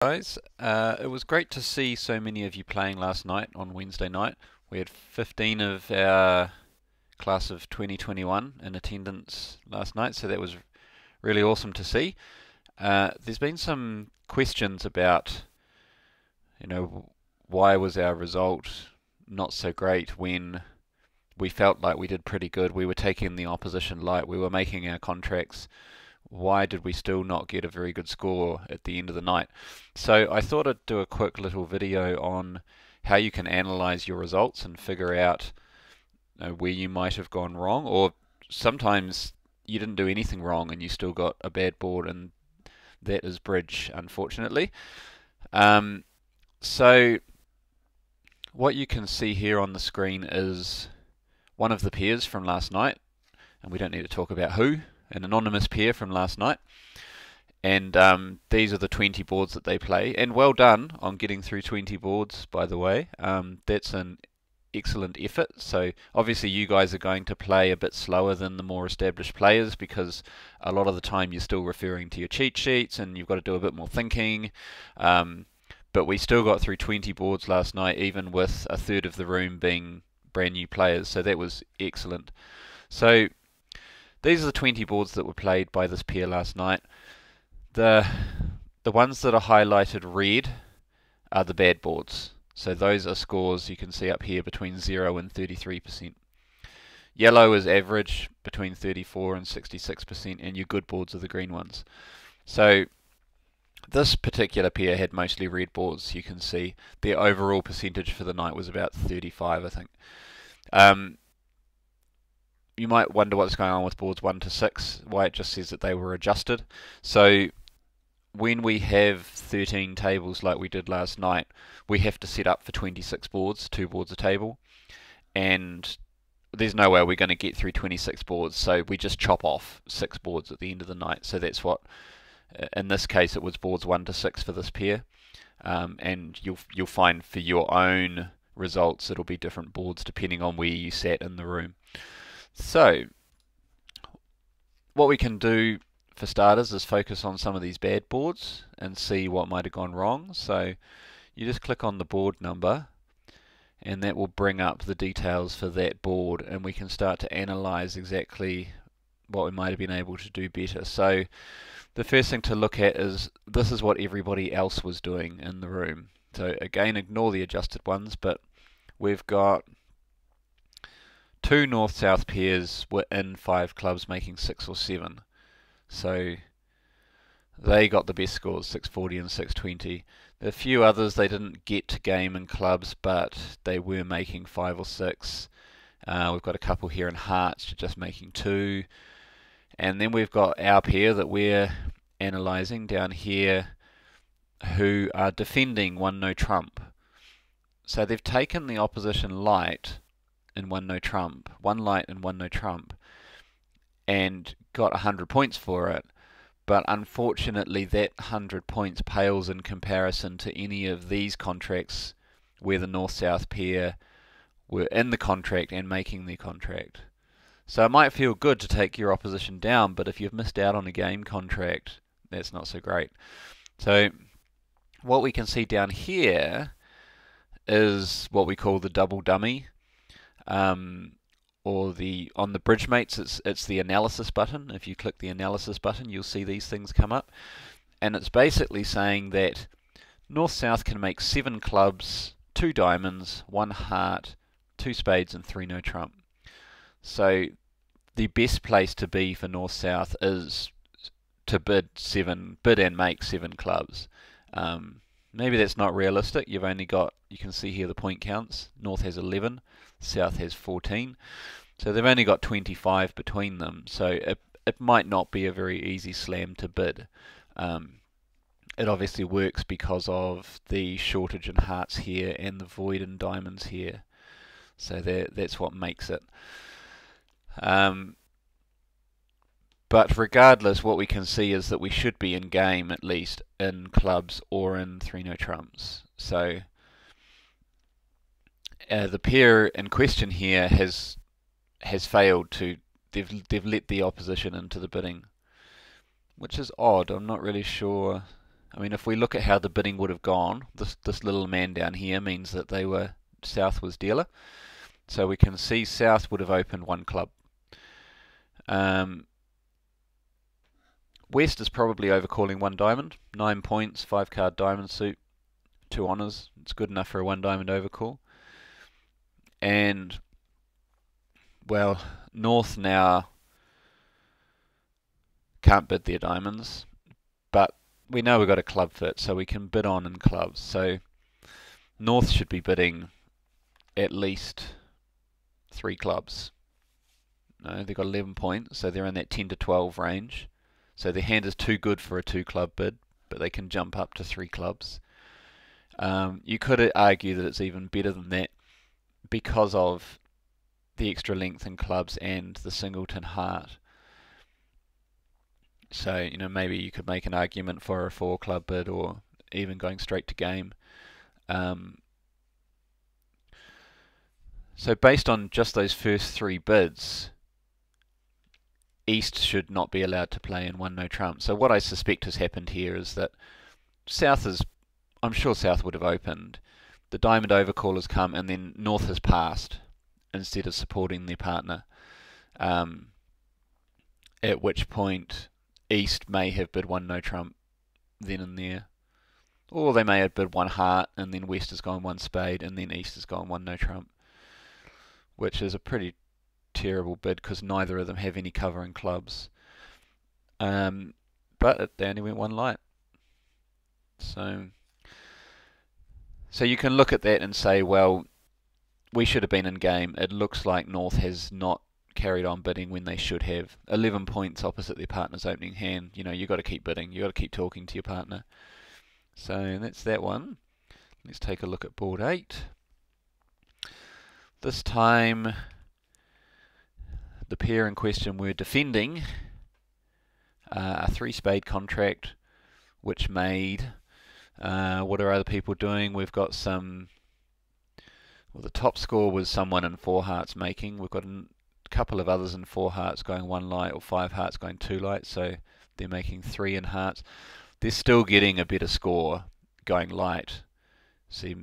Guys, it was great to see so many of you playing last night on Wednesday night. We had 15 of our class of 2021 in attendance last night, so that was really awesome to see. There's been some questions about, why was our result not so great when we felt like we did pretty good. We were taking the opposition light, we were making our contracts. Why did we still not get a very good score at the end of the night? So I thought I'd do a quick little video on how you can analyze your results and figure out where you might have gone wrong, or sometimes you didn't do anything wrong and you still got a bad board, and that is bridge, unfortunately. So what you can see here on the screen is one of the pairs from last night, and we don't need to talk about who, an anonymous pair from last night. And these are the 20 boards that they play. And well done on getting through 20 boards, by the way. That's an excellent effort. So obviously you guys are going to play a bit slower than the more established players, because a lot of the time you're still referring to your cheat sheets and you've got to do a bit more thinking. But we still got through 20 boards last night, even with a third of the room being brand new players. So that was excellent. So these are the 20 boards that were played by this pair last night. The ones that are highlighted red are the bad boards. So those are scores you can see up here between 0 and 33%. Yellow is average, between 34 and 66%, and your good boards are the green ones. So this particular pair had mostly red boards. You can see their overall percentage for the night was about 35, I think. You might wonder what's going on with boards 1 to 6, why it just says that they were adjusted. So when we have 13 tables like we did last night, we have to set up for 26 boards, 2 boards a table, and there's no way we're going to get through 26 boards, so we just chop off 6 boards at the end of the night. So that's what, in this case, it was boards 1 to 6 for this pair, and you'll find for your own results it'll be different boards depending on where you sat in the room. So what we can do for starters is focus on some of these bad boards and see what might have gone wrong. So you just click on the board number and that will bring up the details for that board, and we can start to analyze exactly what we might have been able to do better. So the first thing to look at is this is what everybody else was doing in the room. So again, ignore the adjusted ones, but we've got 2 north-south pairs were in 5 clubs making 6 or 7. So they got the best scores, 640 and 620. There are a few others they didn't get to game in clubs, but they were making 5 or 6. We've got a couple here in hearts just making 2. And then we've got our pair that we're analysing down here who are defending 1 no trump. So they've taken the opposition light in 1 no trump, 1 light and 1 no trump, and got 100 points for it. But unfortunately that 100 points pales in comparison to any of these contracts where the north-south pair were in the contract and making the contract. So it might feel good to take your opposition down, but if you've missed out on a game contract, that's not so great. So what we can see down here is what we call the double dummy, or on the bridge mates it's the analysis button. If you click the analysis button you'll see these things come up, and it's basically saying that north-south can make 7 clubs, 2 diamonds, 1 heart, 2 spades and 3 no trump. So the best place to be for north-south is to bid and make 7 clubs. Maybe that's not realistic. You've only got, you can see here the point counts. North has 11, South has 14. So they've only got 25 between them. So it might not be a very easy slam to bid. It obviously works because of the shortage in hearts here and the void in diamonds here. So that's what makes it. But regardless, what we can see is that we should be in game at least in clubs or in 3 no trumps. So the pair in question here has failed to. They've let the opposition into the bidding, which is odd. I'm not really sure I mean, if we look at how the bidding would have gone, this little man down here means that South was dealer. So we can see South would have opened one club. West is probably overcalling one diamond. 9 points, 5-card diamond suit, 2 honours. It's good enough for a 1 diamond overcall. And, well, North now can't bid their diamonds, but we know we've got a club fit, so we can bid on in clubs. So North should be bidding at least 3 clubs. No, they've got 11 points, so they're in that 10 to 12 range. So their hand is too good for a 2-club bid, but they can jump up to 3 clubs. You could argue that it's even better than that because of the extra length in clubs and the singleton heart. So, maybe you could make an argument for a 4-club bid or even going straight to game. So based on just those first 3 bids, East should not be allowed to play in 1 no trump. So what I suspect has happened here is that I'm sure South would have opened. The diamond overcall has come and then North has passed instead of supporting their partner. At which point East may have bid 1 no trump then and there. Or they may have bid 1 heart and then West has gone 1 spade and then East has gone 1 no trump. Which is a pretty terrible bid because neither of them have any cover in clubs. But they only went 1 light. So you can look at that and say, well, we should have been in game. It looks like North has not carried on bidding when they should have. 11 points opposite their partner's opening hand. You've got to keep bidding. You've got to keep talking to your partner. So that's that one. Let's take a look at board 8. This time, the pair in question were defending a 3-spade contract, which made. What are other people doing? We've got some. Well, the top score was someone in 4 hearts making. We've got a couple of others in 4 hearts going 1 light, or 5 hearts going 2 light. So they're making 3 in hearts. They're still getting a better score going light. See,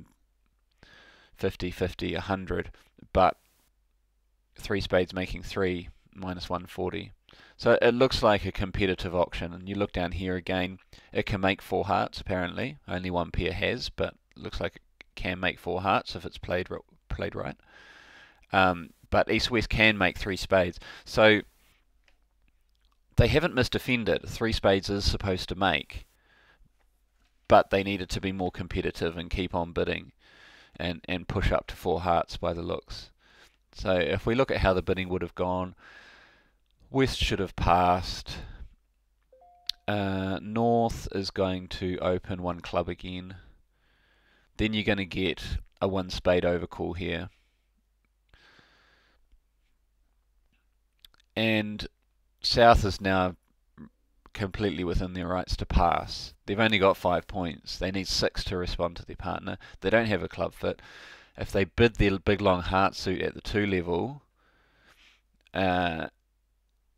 50, 50, 100, but 3 spades making 3 minus 140. So it looks like a competitive auction, and you look down here again, it can make 4 hearts apparently. Only 1 pair has, but it looks like it can make 4 hearts if it's played right. But East-West can make 3 spades. So they haven't misdefended. 3 spades is supposed to make, but they needed to be more competitive and keep on bidding and push up to 4 hearts by the looks. So if we look at how the bidding would have gone, West should have passed. North is going to open 1 club again. Then you're going to get a 1 spade overcall here. And South is now completely within their rights to pass. They've only got 5 points. They need 6 to respond to their partner. They don't have a club fit. If they bid their big long heart suit at the 2 level, they're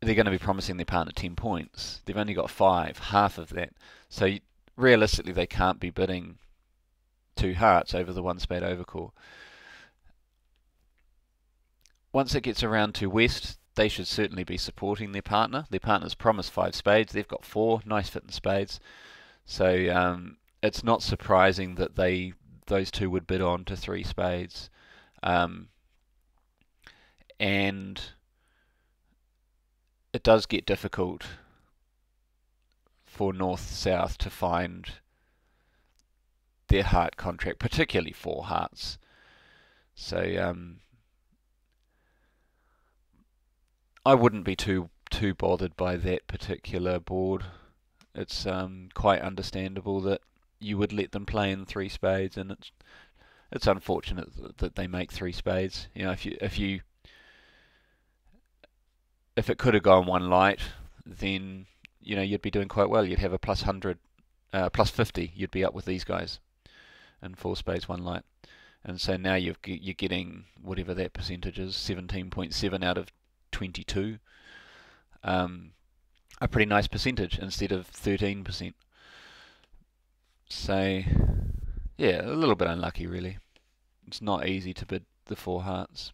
going to be promising their partner 10 points. They've only got 5, half of that. So realistically, they can't be bidding 2 hearts over the 1 spade overcall. Once it gets around to West, they should certainly be supporting their partner. Their partner's promised 5 spades. They've got 4, nice fit in spades. So it's not surprising that those 2 would bid on to 3 spades. And it does get difficult for North-South to find their heart contract, particularly 4 hearts. So I wouldn't be too bothered by that particular board. It's quite understandable that you would let them play in 3 spades, and it's unfortunate that they make 3 spades. If it could have gone 1 light, then you'd be doing quite well. You'd have a plus 100, plus 50. You'd be up with these guys in 4 spades 1 light, and so now you're getting whatever that percentage is, 17.7 out of 22. A pretty nice percentage instead of 13%. So yeah, a little bit unlucky really. It's not easy to bid the 4 hearts.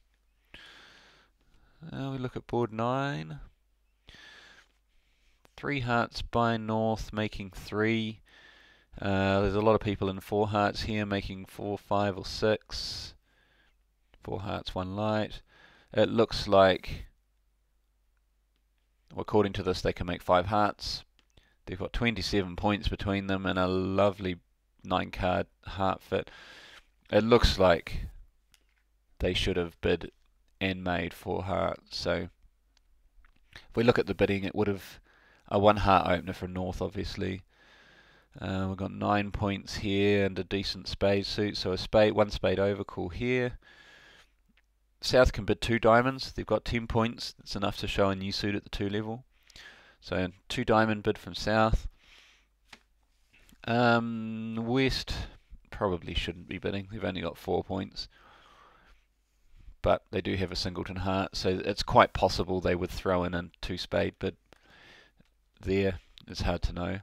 We look at board 9. 3 hearts by North making 3. There's a lot of people in 4 hearts here making 4, 5 or 6. 4 hearts, 1 light. It looks like, well, according to this, they can make 5 hearts. They've got 27 points between them and a lovely 9 card heart fit. It looks like they should have bid and made 4 hearts. So if we look at the bidding, it would have a 1 heart opener for North, obviously. We've got 9 points here and a decent spade suit, so a spade, 1 spade overcall here. South can bid 2 diamonds. They've got 10 points. That's enough to show a new suit at the 2 level. So 2 diamond bid from South. West probably shouldn't be bidding. They've only got 4 points. But they do have a singleton heart, so it's quite possible they would throw in a 2 spade bid there. It's hard to know.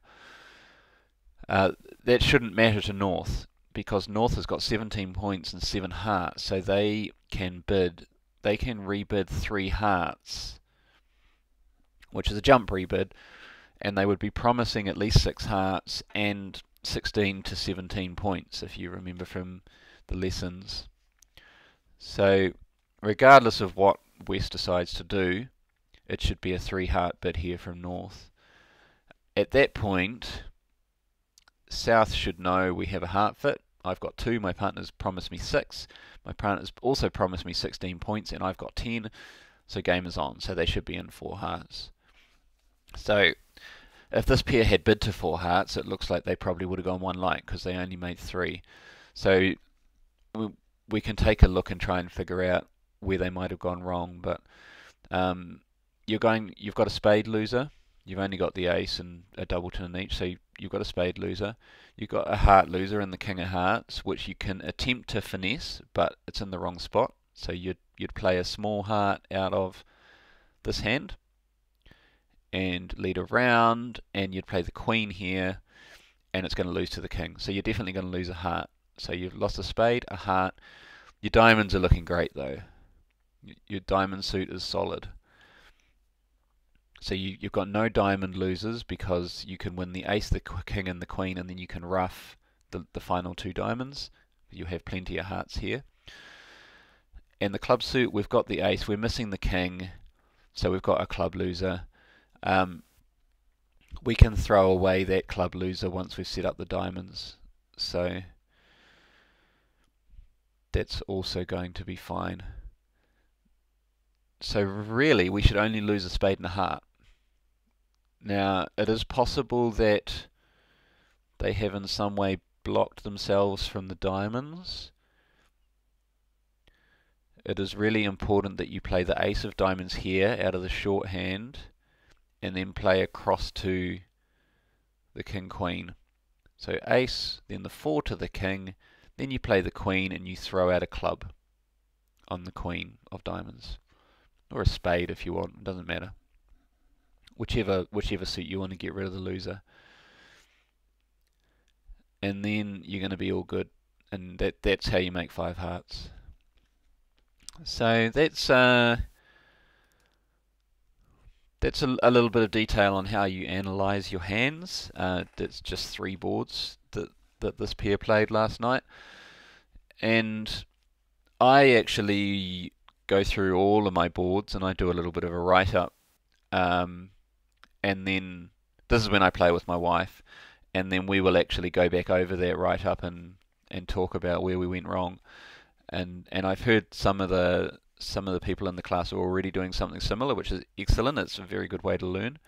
That shouldn't matter to North, because North has got 17 points and 7 hearts, so they can rebid 3 hearts, which is a jump rebid, and they would be promising at least 6 hearts and 16 to 17 points, if you remember from the lessons. So regardless of what West decides to do, it should be a 3 heart bid here from North. At that point, South should know we have a heart fit. I've got 2, my partner's promised me 6. My partner's also promised me 16 points, and I've got 10. So game is on. So they should be in 4 hearts. So if this pair had bid to 4 hearts, it looks like they probably would have gone 1 light, because they only made 3. So we can take a look and try and figure out where they might have gone wrong. But you've got a spade loser. You've only got the ace and a doubleton in each, so you've got a spade loser. You've got a heart loser and the king of hearts, which you can attempt to finesse, but it's in the wrong spot. So you'd play a small heart out of this hand and lead a round, and you'd play the queen here, and it's going to lose to the king. So you're definitely going to lose a heart. So you've lost a spade, a heart. Your diamonds are looking great though. Your diamond suit is solid. So you've got no diamond losers, because you can win the ace, the king and the queen, and then you can ruff the final 2 diamonds. You have plenty of hearts here. And the club suit, we've got the ace, we're missing the king, so we've got a club loser. We can throw away that club loser once we've set up the diamonds. So that's also going to be fine. So really, we should only lose a spade and a heart. Now, it is possible that they have in some way blocked themselves from the diamonds. It is really important that you play the ace of diamonds here out of the shorthand, and then play across to the king-queen. So ace, then the 4 to the king, then you play the queen and you throw out a club on the queen of diamonds. Or a spade if you want, it doesn't matter. Whichever suit you want to get rid of the loser. And then you're going to be all good. And that's how you make 5 hearts. So that's a little bit of detail on how you analyze your hands. That's just 3 boards that this pair played last night. And I actually go through all of my boards and I do a little bit of a write-up. And then this is when I play with my wife, and then we will actually go back over that write-up and talk about where we went wrong. And I've heard some of the people in the class are already doing something similar, which is excellent. It's a very good way to learn.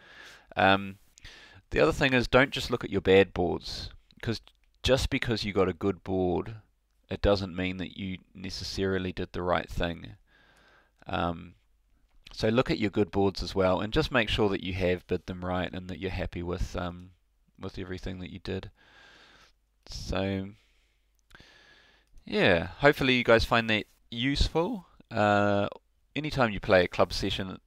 The other thing is, don't just look at your bad boards, because just because you got a good board, it doesn't mean that you necessarily did the right thing. So look at your good boards as well, and just make sure that you have bid them right and that you're happy with everything that you did. So yeah, hopefully you guys find that useful. Anytime you play a club session,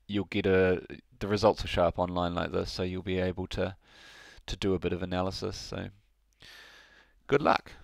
you'll get the results will show up online like this, so you'll be able to do a bit of analysis. So Good luck.